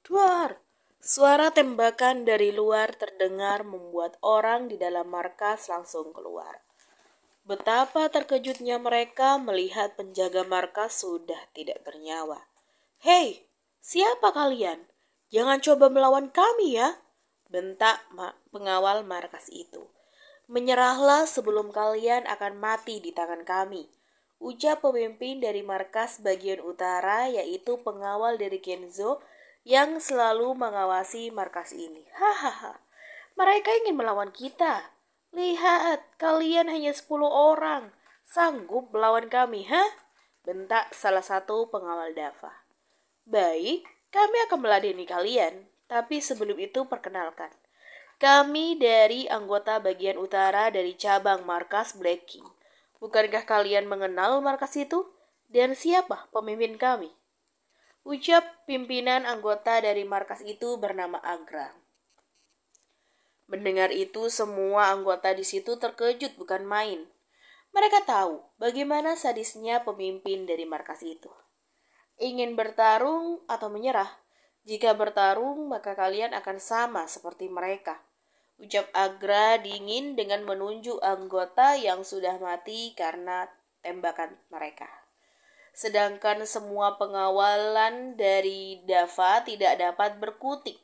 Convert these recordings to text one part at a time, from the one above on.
Duar! Suara tembakan dari luar terdengar membuat orang di dalam markas langsung keluar. Betapa terkejutnya mereka melihat penjaga markas sudah tidak bernyawa. Hei, siapa kalian? Jangan coba melawan kami ya, bentak pengawal markas itu. Menyerahlah sebelum kalian akan mati di tangan kami, ujar pemimpin dari markas bagian utara, yaitu pengawal dari Kenzo yang selalu mengawasi markas ini. Hahaha, mereka ingin melawan kita. Lihat, kalian hanya 10 orang. Sanggup melawan kami, hah? Bentak salah satu pengawal Dava. Baik, kami akan meladeni kalian. Tapi sebelum itu perkenalkan. Kami dari anggota bagian utara dari cabang markas Black King. Bukankah kalian mengenal markas itu? Dan siapa pemimpin kami? Ucap pimpinan anggota dari markas itu bernama Agra. Mendengar itu, semua anggota di situ terkejut bukan main. Mereka tahu bagaimana sadisnya pemimpin dari markas itu. Ingin bertarung atau menyerah? Jika bertarung, maka kalian akan sama seperti mereka, ucap Agra dingin dengan menunjuk anggota yang sudah mati karena tembakan mereka. Sedangkan semua pengawalan dari Dava tidak dapat berkutik.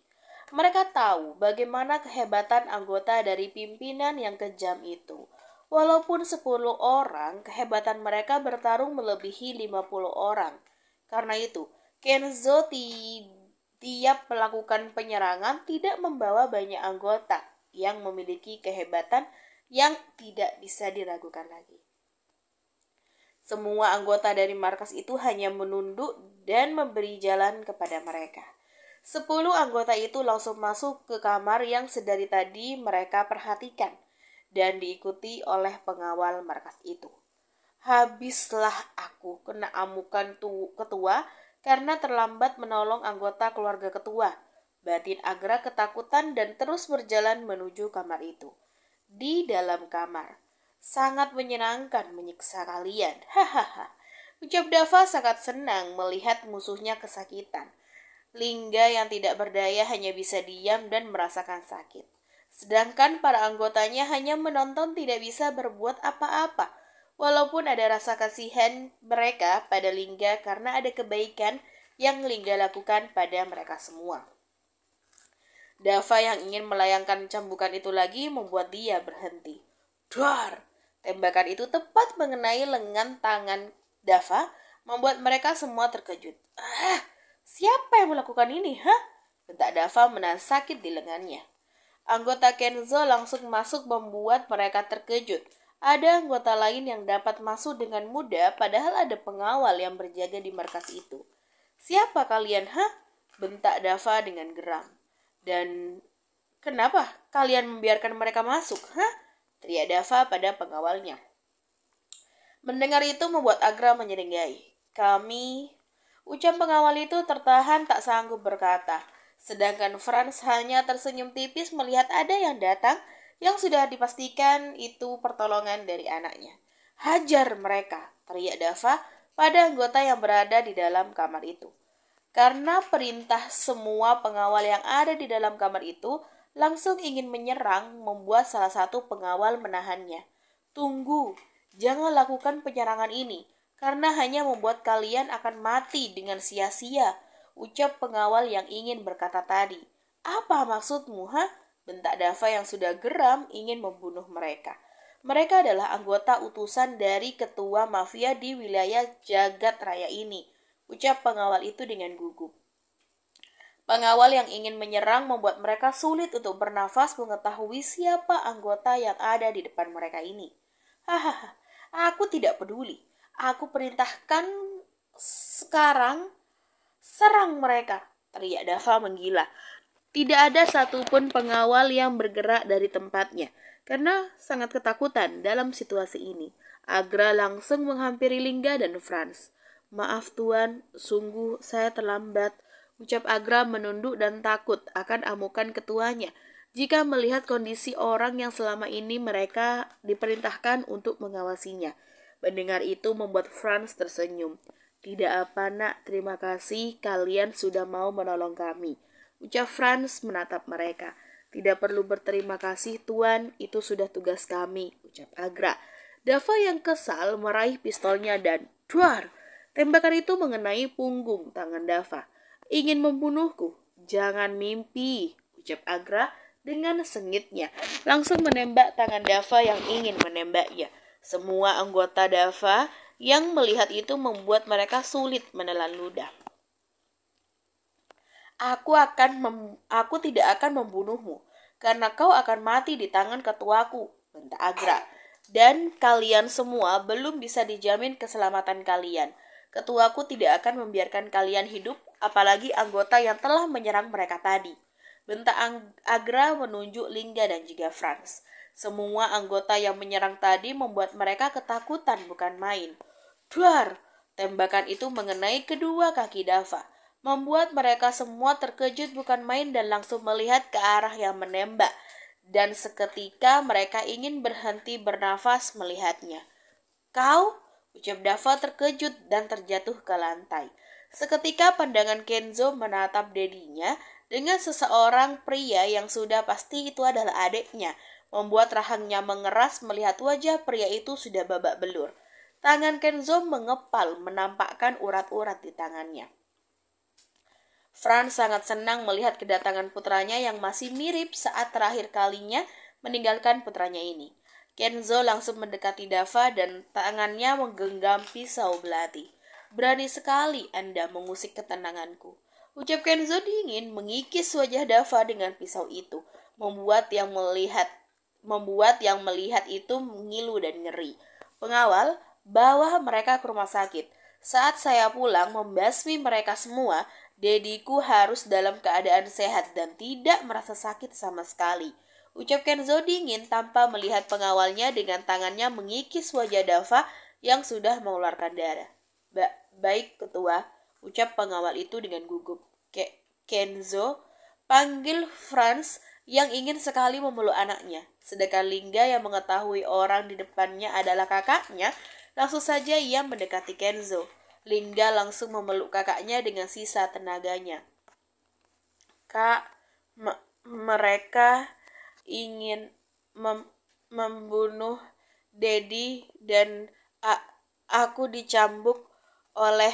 Mereka tahu bagaimana kehebatan anggota dari pimpinan yang kejam itu. Walaupun 10 orang, kehebatan mereka bertarung melebihi 50 orang. Karena itu, Kenzo tiap melakukan penyerangan tidak membawa banyak anggota yang memiliki kehebatan yang tidak bisa diragukan lagi. Semua anggota dari markas itu hanya menunduk dan memberi jalan kepada mereka. 10 anggota itu langsung masuk ke kamar yang sedari tadi mereka perhatikan dan diikuti oleh pengawal markas itu. Habislah aku kena amukan ketua karena terlambat menolong anggota keluarga ketua. Batin Agra ketakutan dan terus berjalan menuju kamar itu. Di dalam kamar, sangat menyenangkan menyiksa kalian. Hahaha. Ucap Dava sangat senang melihat musuhnya kesakitan. Lingga yang tidak berdaya hanya bisa diam dan merasakan sakit. Sedangkan para anggotanya hanya menonton, tidak bisa berbuat apa-apa. Walaupun ada rasa kasihan mereka pada Lingga karena ada kebaikan yang Lingga lakukan pada mereka semua. Dava yang ingin melayangkan cambukan itu lagi membuat dia berhenti. Dar! Tembakan itu tepat mengenai lengan tangan Dava, membuat mereka semua terkejut. Siapa yang melakukan ini, hah? Bentak Dava menahan sakit di lengannya. Anggota Kenzo langsung masuk membuat mereka terkejut. Ada anggota lain yang dapat masuk dengan mudah, padahal ada pengawal yang berjaga di markas itu. Siapa kalian, hah? Bentak Dava dengan geram. Dan kenapa kalian membiarkan mereka masuk, hah? Teriak Dava pada pengawalnya. Mendengar itu membuat Agra menyeringai. Ucap pengawal itu tertahan tak sanggup berkata. Sedangkan Franz hanya tersenyum tipis melihat ada yang datang yang sudah dipastikan itu pertolongan dari anaknya. Hajar mereka, teriak Dava pada anggota yang berada di dalam kamar itu. Karena perintah semua pengawal yang ada di dalam kamar itu langsung ingin menyerang, membuat salah satu pengawal menahannya. Tunggu, jangan lakukan penyerangan ini, karena hanya membuat kalian akan mati dengan sia-sia, ucap pengawal yang ingin berkata tadi. Apa maksudmu, hah? Bentak Dava yang sudah geram ingin membunuh mereka. Mereka adalah anggota utusan dari ketua mafia di wilayah Jagat Raya ini, ucap pengawal itu dengan gugup. Pengawal yang ingin menyerang membuat mereka sulit untuk bernafas mengetahui siapa anggota yang ada di depan mereka ini. Hahaha, aku tidak peduli. Aku perintahkan sekarang, serang mereka, teriak Dava menggila. Tidak ada satupun pengawal yang bergerak dari tempatnya karena sangat ketakutan dalam situasi ini. Agra langsung menghampiri Lingga dan Franz. Maaf tuan, sungguh saya terlambat, ucap Agra menunduk dan takut akan amukan ketuanya jika melihat kondisi orang yang selama ini mereka diperintahkan untuk mengawasinya. Mendengar itu membuat Franz tersenyum. Tidak apa nak, terima kasih kalian sudah mau menolong kami. Ucap Franz menatap mereka. Tidak perlu berterima kasih tuan, itu sudah tugas kami, ucap Agra. Dava yang kesal meraih pistolnya dan duar. Tembakan itu mengenai punggung tangan Dava. Ingin membunuhku? Jangan mimpi, ucap Agra dengan sengitnya. Langsung menembak tangan Dava yang ingin menembaknya. Semua anggota Dava yang melihat itu membuat mereka sulit menelan ludah. Aku tidak akan membunuhmu, karena kau akan mati di tangan ketuaku, bentak Agra. Dan kalian semua belum bisa dijamin keselamatan kalian. Ketuaku tidak akan membiarkan kalian hidup, apalagi anggota yang telah menyerang mereka tadi. Bentak Agra menunjuk Lingga dan juga Franz. Semua anggota yang menyerang tadi membuat mereka ketakutan bukan main. Duar! Tembakan itu mengenai kedua kaki Dava, membuat mereka semua terkejut bukan main dan langsung melihat ke arah yang menembak. Dan seketika mereka ingin berhenti bernafas melihatnya. Kau? Ucap Dava terkejut dan terjatuh ke lantai. Seketika pandangan Kenzo menatap dedinya dengan seseorang pria yang sudah pasti itu adalah adiknya, membuat rahangnya mengeras melihat wajah pria itu sudah babak belur. Tangan Kenzo mengepal menampakkan urat-urat di tangannya. Franz sangat senang melihat kedatangan putranya yang masih mirip saat terakhir kalinya meninggalkan putranya ini. Kenzo langsung mendekati Dava dan tangannya menggenggam pisau belati. Berani sekali Anda mengusik ketenanganku, ucap Kenzo dingin mengikis wajah Dava dengan pisau itu, membuat yang melihat itu mengilu dan ngeri. Pengawal, bawa mereka ke rumah sakit. Saat saya pulang membasmi mereka semua, dediku harus dalam keadaan sehat dan tidak merasa sakit sama sekali, ucap Kenzo dingin tanpa melihat pengawalnya dengan tangannya mengikis wajah Dava yang sudah mengeluarkan darah. Baik ketua, ucap pengawal itu dengan gugup. Kenzo, panggil Franz yang ingin sekali memeluk anaknya. Sedangkan Lingga yang mengetahui orang di depannya adalah kakaknya, langsung saja ia mendekati Kenzo. Lingga langsung memeluk kakaknya dengan sisa tenaganya. Kak, mereka ingin membunuh Dedi dan aku dicambuk oleh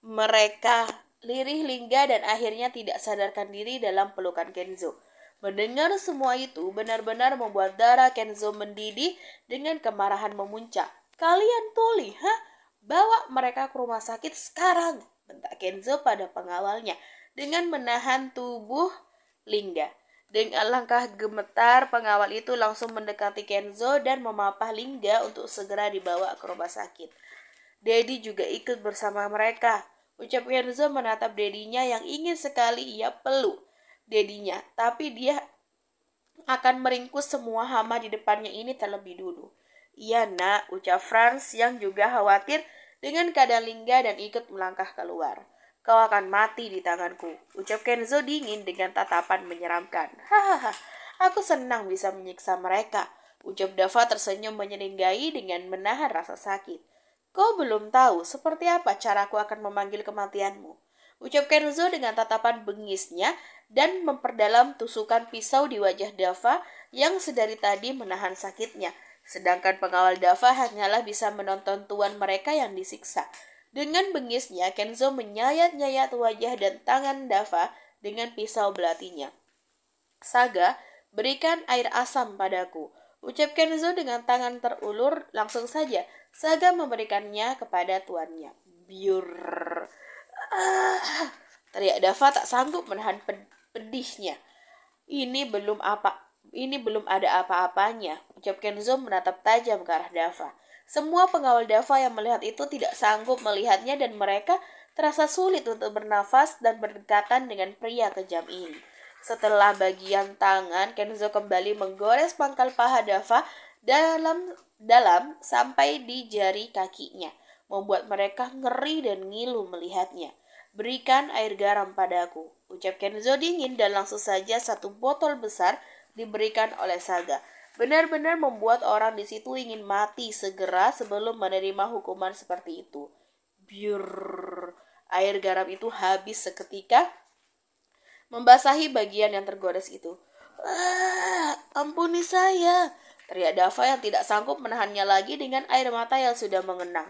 mereka. Lirih Lingga dan akhirnya tidak sadarkan diri dalam pelukan Kenzo. Mendengar semua itu benar-benar membuat darah Kenzo mendidih dengan kemarahan memuncak. Kalian tuli, hah? Bawa mereka ke rumah sakit sekarang, bentak Kenzo pada pengawalnya dengan menahan tubuh Lingga. Dengan langkah gemetar, pengawal itu langsung mendekati Kenzo dan memapah Lingga untuk segera dibawa ke rumah sakit. Dedi juga ikut bersama mereka, ucap Kenzo menatap dedinya yang ingin sekali ia peluk dedinya, tapi dia akan meringkus semua hama di depannya ini terlebih dulu. Iya nak, ucap Franz yang juga khawatir dengan keadaan Lingga dan ikut melangkah keluar. Kau akan mati di tanganku, ucap Kenzo dingin dengan tatapan menyeramkan. Hahaha, aku senang bisa menyiksa mereka, ucap Dava tersenyum menyeringai dengan menahan rasa sakit. Kau belum tahu seperti apa caraku akan memanggil kematianmu, ucap Kenzo dengan tatapan bengisnya dan memperdalam tusukan pisau di wajah Dava yang sedari tadi menahan sakitnya. Sedangkan pengawal Dava hanyalah bisa menonton tuan mereka yang disiksa. Dengan bengisnya, Kenzo menyayat-nyayat wajah dan tangan Dava dengan pisau belatinya. Saga, berikan air asam padaku, ucap Kenzo dengan tangan terulur. Langsung saja, Saga memberikannya kepada tuannya. Biur. Teriak Dava tak sanggup menahan pedihnya. Ini belum ada apa-apanya, ucap Kenzo menatap tajam ke arah Dava. Semua pengawal Dava yang melihat itu tidak sanggup melihatnya dan mereka terasa sulit untuk bernafas dan berdekatan dengan pria kejam ini. Setelah bagian tangan, Kenzo kembali menggores pangkal paha Dava dalam sampai di jari kakinya, membuat mereka ngeri dan ngilu melihatnya. Berikan air garam padaku, ucap Kenzo dingin dan langsung saja satu botol besar diberikan oleh Saga. Benar-benar membuat orang di situ ingin mati segera sebelum menerima hukuman seperti itu. Biur. Air garam itu habis seketika membasahi bagian yang tergores itu. Ampuni saya, teriak Dava yang tidak sanggup menahannya lagi dengan air mata yang sudah mengenang.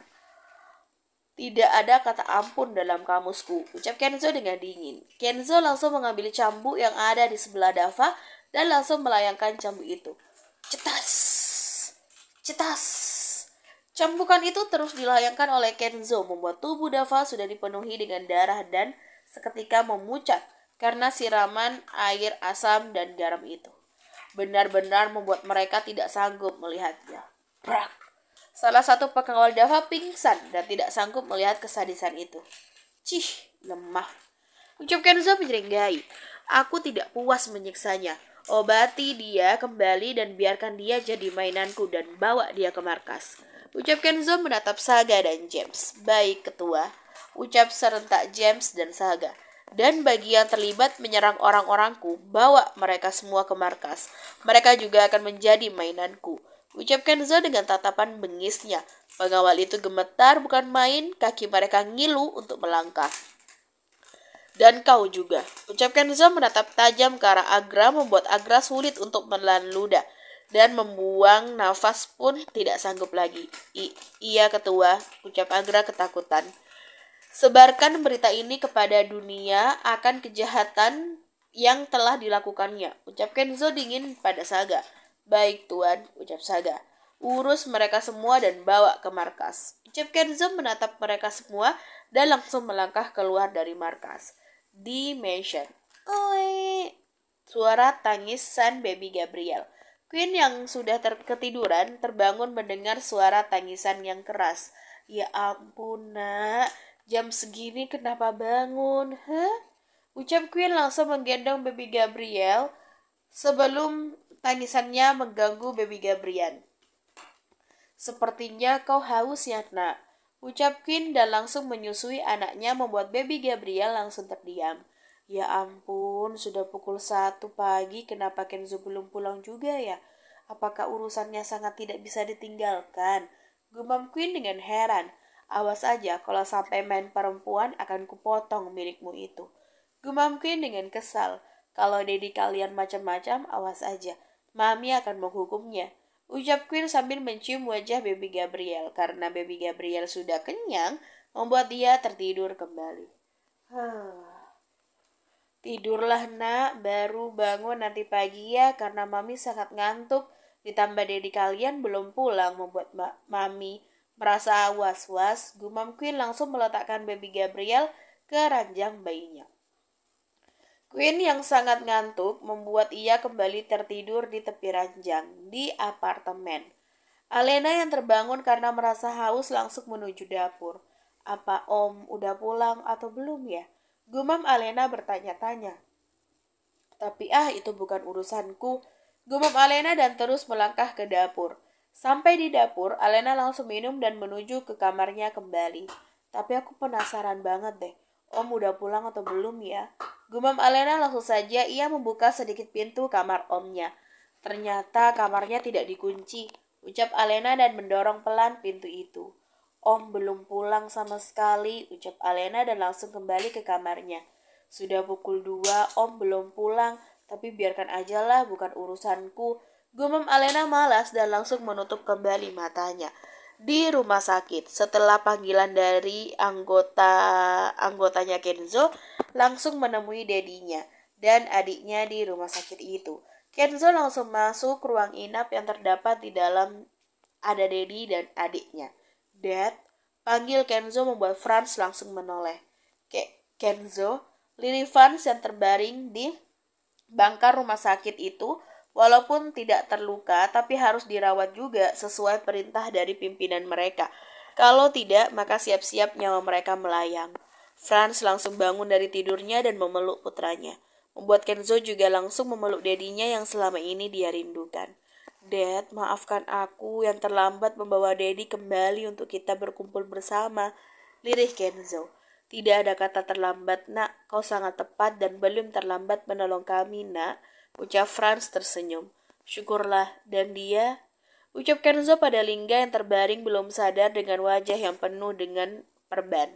Tidak ada kata ampun dalam kamusku, ucap Kenzo dengan dingin. Kenzo langsung mengambil cambuk yang ada di sebelah Dava dan langsung melayangkan cambuk itu. Cetas! Cetas! Cambukan itu terus dilayangkan oleh Kenzo, membuat tubuh Dava sudah dipenuhi dengan darah dan seketika memucat karena siraman air asam dan garam itu. Benar-benar membuat mereka tidak sanggup melihatnya. Brak! Salah satu pengawal Dava pingsan dan tidak sanggup melihat kesadisan itu. Cih, lemah. Ucap Kenzo menyeringai. Aku tidak puas menyiksanya. Obati dia kembali dan biarkan dia jadi mainanku dan bawa dia ke markas. Ucap Kenzo menatap Saga dan James. Baik, ketua. Ucap serentak James dan Saga. Dan bagi yang terlibat menyerang orang-orangku, bawa mereka semua ke markas. Mereka juga akan menjadi mainanku. Ucap Kenzo dengan tatapan bengisnya. Pengawal itu gemetar bukan main, kaki mereka ngilu untuk melangkah. Dan kau juga. Ucap Kenzo menatap tajam ke arah Agra, membuat Agra sulit untuk menelan ludah. Dan membuang nafas pun tidak sanggup lagi. Iya ketua, ucap Agra ketakutan. Sebarkan berita ini kepada dunia akan kejahatan yang telah dilakukannya. Ucap Kenzo dingin pada Saga. Baik tuan, ucap Saga. Urus mereka semua dan bawa ke markas. Ucap Kenzo menatap mereka semua dan langsung melangkah keluar dari markas. Di mansion. Oi! Suara tangisan baby Gabriel. Queen yang sudah ketiduran terbangun mendengar suara tangisan yang keras. Ya ampun nak, jam segini kenapa bangun? Ucap Queen langsung menggendong baby Gabriel sebelum tangisannya mengganggu baby Gabriel. Sepertinya kau haus ya nak, ucap Queen dan langsung menyusui anaknya membuat baby Gabriel langsung terdiam. Ya ampun, sudah pukul 1 pagi, kenapa Kenzo belum pulang juga ya? Apakah urusannya sangat tidak bisa ditinggalkan? Gumam Queen dengan heran. Awas aja kalau sampai main perempuan akan kupotong milikmu itu. Gumam Queen dengan kesal. Kalau Dedi kalian macam-macam, awas aja. Mami akan menghukumnya. Ucap Queen sambil mencium wajah baby Gabriel. Karena baby Gabriel sudah kenyang, membuat dia tertidur kembali. Tidurlah nak, baru bangun nanti pagi ya, karena mami sangat ngantuk. Ditambah Dedi kalian belum pulang, membuat mami merasa was-was. Gumam Queen langsung meletakkan baby Gabriel ke ranjang bayinya. Queen yang sangat ngantuk membuat ia kembali tertidur di tepi ranjang di apartemen. Alena yang terbangun karena merasa haus langsung menuju dapur. Apa Om udah pulang atau belum ya? Gumam Alena bertanya-tanya. Tapi itu bukan urusanku. Gumam Alena dan terus melangkah ke dapur. Sampai di dapur, Alena langsung minum dan menuju ke kamarnya kembali. Tapi aku penasaran banget deh. Om udah pulang atau belum ya? Gumam Alena langsung saja ia membuka sedikit pintu kamar omnya. Ternyata kamarnya tidak dikunci. Ucap Alena dan mendorong pelan pintu itu. Om belum pulang sama sekali, ucap Alena dan langsung kembali ke kamarnya. Sudah pukul 2, Om belum pulang, tapi biarkan aja lah, bukan urusanku. Gumam Alena malas dan langsung menutup kembali matanya. Di rumah sakit, setelah panggilan dari anggotanya Kenzo, langsung menemui dedinya dan adiknya di rumah sakit itu. Kenzo langsung masuk ruang inap yang terdapat di dalam ada Dedi dan adiknya. Dad, panggil Kenzo membuat Franz langsung menoleh. Kenzo, Lily Franz yang terbaring di bangkar rumah sakit itu, walaupun tidak terluka, tapi harus dirawat juga sesuai perintah dari pimpinan mereka. Kalau tidak, maka siap-siap nyawa mereka melayang. Franz langsung bangun dari tidurnya dan memeluk putranya. Membuat Kenzo juga langsung memeluk dedinya yang selama ini dia rindukan. Dad, maafkan aku yang terlambat membawa Dedi kembali untuk kita berkumpul bersama. Lirih Kenzo. Tidak ada kata terlambat, nak. Kau sangat tepat dan belum terlambat menolong kami, nak. Ucap Franz tersenyum. Syukurlah. Dan dia? Ucap Kenzo pada Lingga yang terbaring belum sadar dengan wajah yang penuh dengan perban.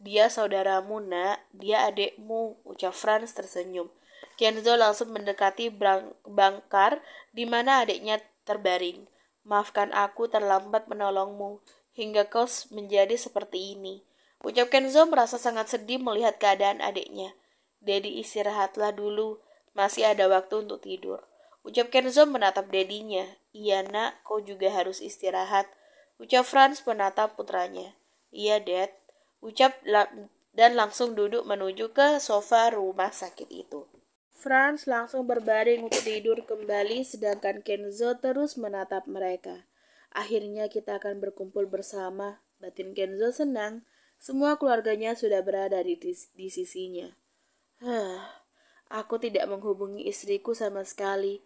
Dia saudaramu, nak. Dia adikmu, ucap Franz tersenyum. Kenzo langsung mendekati bangkar di mana adiknya terbaring. Maafkan aku terlambat menolongmu, hingga kau menjadi seperti ini. Ucap Kenzo merasa sangat sedih melihat keadaan adiknya. Dedi, istirahatlah dulu, masih ada waktu untuk tidur. Ucap Kenzo menatap dedinya. Iya nak, kau juga harus istirahat. Ucap Franz menatap putranya. Iya Dad, dan langsung duduk menuju ke sofa rumah sakit itu. Franz langsung berbaring untuk tidur kembali sedangkan Kenzo terus menatap mereka. Akhirnya kita akan berkumpul bersama. Batin Kenzo senang. Semua keluarganya sudah berada di sisinya. Aku tidak menghubungi istriku sama sekali.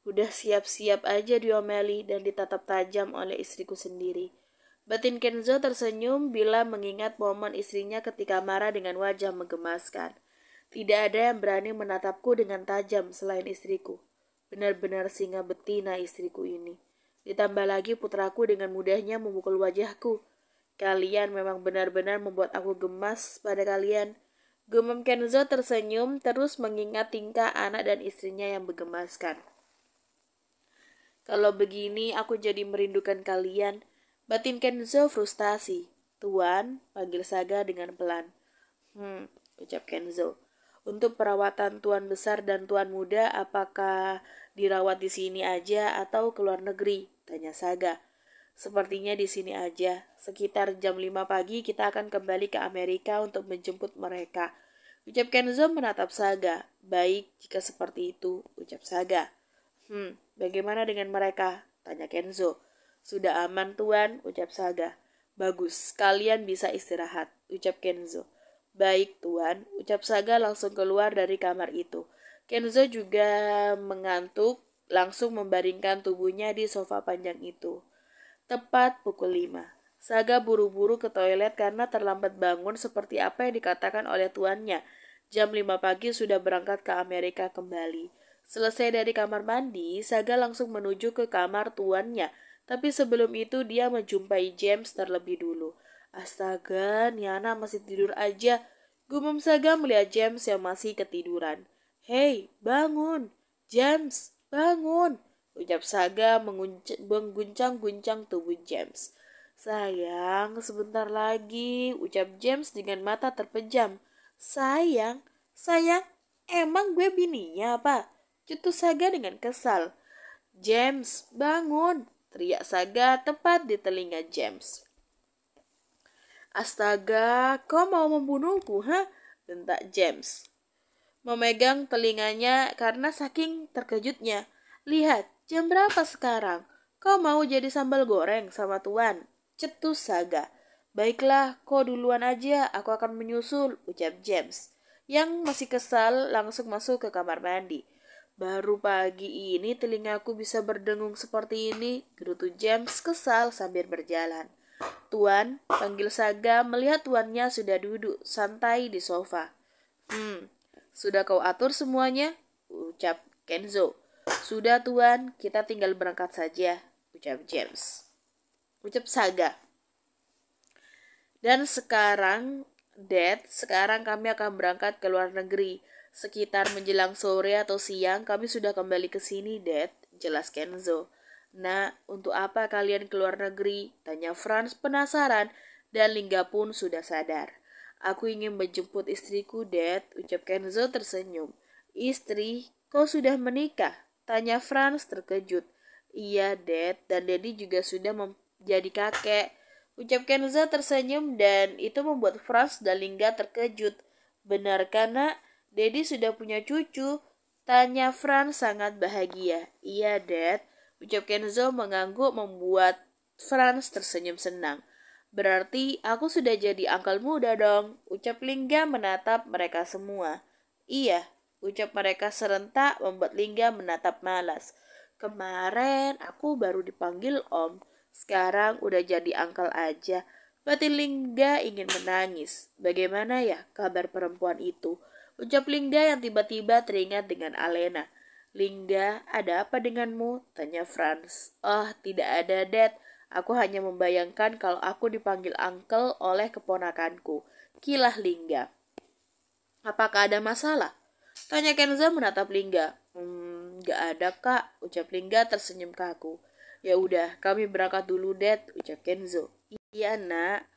Udah siap-siap aja diomeli dan ditatap tajam oleh istriku sendiri. Batin Kenzo tersenyum bila mengingat momen istrinya ketika marah dengan wajah menggemaskan. Tidak ada yang berani menatapku dengan tajam selain istriku. Benar-benar singa betina istriku ini. Ditambah lagi putraku dengan mudahnya memukul wajahku. Kalian memang benar-benar membuat aku gemas pada kalian. Gumam Kenzo tersenyum terus mengingat tingkah anak dan istrinya yang menggemaskan. Kalau begini aku jadi merindukan kalian. Batin Kenzo frustasi. Tuan, panggil Saga dengan pelan. Ucap Kenzo. Untuk perawatan tuan besar dan tuan muda, apakah dirawat di sini aja atau ke luar negeri? Tanya Saga. Sepertinya di sini aja. Sekitar jam 5 pagi kita akan kembali ke Amerika untuk menjemput mereka. Ucap Kenzo menatap Saga. Baik, jika seperti itu, ucap Saga. Bagaimana dengan mereka? Tanya Kenzo. Sudah aman, Tuan, ucap Saga. Bagus, kalian bisa istirahat, ucap Kenzo. Baik, Tuan, ucap Saga langsung keluar dari kamar itu. Kenzo juga mengantuk, langsung membaringkan tubuhnya di sofa panjang itu. Tepat pukul 5. Saga buru-buru ke toilet karena terlambat bangun seperti apa yang dikatakan oleh tuannya. Jam 5 pagi sudah berangkat ke Amerika kembali. Selesai dari kamar mandi, Saga langsung menuju ke kamar tuannya. Tapi sebelum itu dia menjumpai James terlebih dulu. Astaga, Niana masih tidur aja. Gumam Saga melihat James yang masih ketiduran. Hei, bangun. James, bangun. Ucap Saga mengguncang-guncang tubuh James. Sayang, sebentar lagi, ucap James dengan mata terpejam. Sayang, emang gue bininya apa? Cetus Saga dengan kesal. James, bangun, teriak Saga tepat di telinga James. Astaga, kau mau membunuhku, ha? Bentak James. Memegang telinganya karena saking terkejutnya. Lihat, jam berapa sekarang? Kau mau jadi sambal goreng sama tuan? Cetus Saga. Baiklah, kau duluan aja, aku akan menyusul, ucap James. Yang masih kesal langsung masuk ke kamar mandi. Baru pagi ini telingaku bisa berdengung seperti ini, gerutu James kesal sambil berjalan. Tuan, panggil Saga melihat tuannya sudah duduk santai di sofa. Sudah kau atur semuanya? Ucap Kenzo. Sudah tuan, kita tinggal berangkat saja, ucap James. Ucap Saga. Dan sekarang, Dad, sekarang kami akan berangkat ke luar negeri. Sekitar menjelang sore atau siang kami sudah kembali ke sini, Dad, jelas Kenzo. Nah, untuk apa kalian ke luar negeri? Tanya Franz penasaran dan Lingga pun sudah sadar. Aku ingin menjemput istriku, Dad, ucap Kenzo tersenyum. Istri, kau sudah menikah? Tanya Franz terkejut. Iya, Dad, dan Daddy juga sudah menjadi kakek. Ucap Kenzo tersenyum dan itu membuat Franz dan Lingga terkejut. Benarkah, nak? Daddy sudah punya cucu? Tanya Franz sangat bahagia. Iya, Dad, ucap Kenzo mengangguk membuat Franz tersenyum senang. Berarti aku sudah jadi angkel muda dong, ucap Lingga menatap mereka semua. Iya, ucap mereka serentak membuat Lingga menatap malas. Kemarin aku baru dipanggil Om, sekarang udah jadi angkel aja. Batin Lingga ingin menangis. Bagaimana ya kabar perempuan itu? Ucap Lingga yang tiba-tiba teringat dengan Alena. Lingga, ada apa denganmu? Tanya Franz. Oh, tidak ada, Dad. Aku hanya membayangkan kalau aku dipanggil uncle oleh keponakanku, kilah Lingga. Apakah ada masalah? Tanya Kenzo menatap Lingga. Gak ada kak, ucap Lingga tersenyum kaku. Ya udah, kami berangkat dulu, Dad, ucap Kenzo. Iya nak,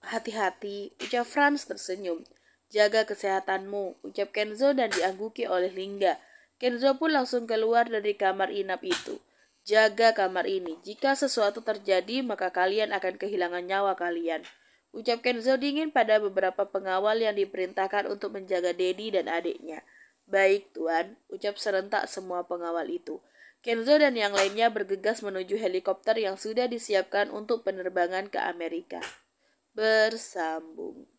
hati-hati, ucap Franz tersenyum. Jaga kesehatanmu, ucap Kenzo dan diangguki oleh Lingga. Kenzo pun langsung keluar dari kamar inap itu. Jaga kamar ini, jika sesuatu terjadi maka kalian akan kehilangan nyawa kalian. Ucap Kenzo dingin pada beberapa pengawal yang diperintahkan untuk menjaga Dedi dan adiknya. Baik tuan, ucap serentak semua pengawal itu. Kenzo dan yang lainnya bergegas menuju helikopter yang sudah disiapkan untuk penerbangan ke Amerika. Bersambung.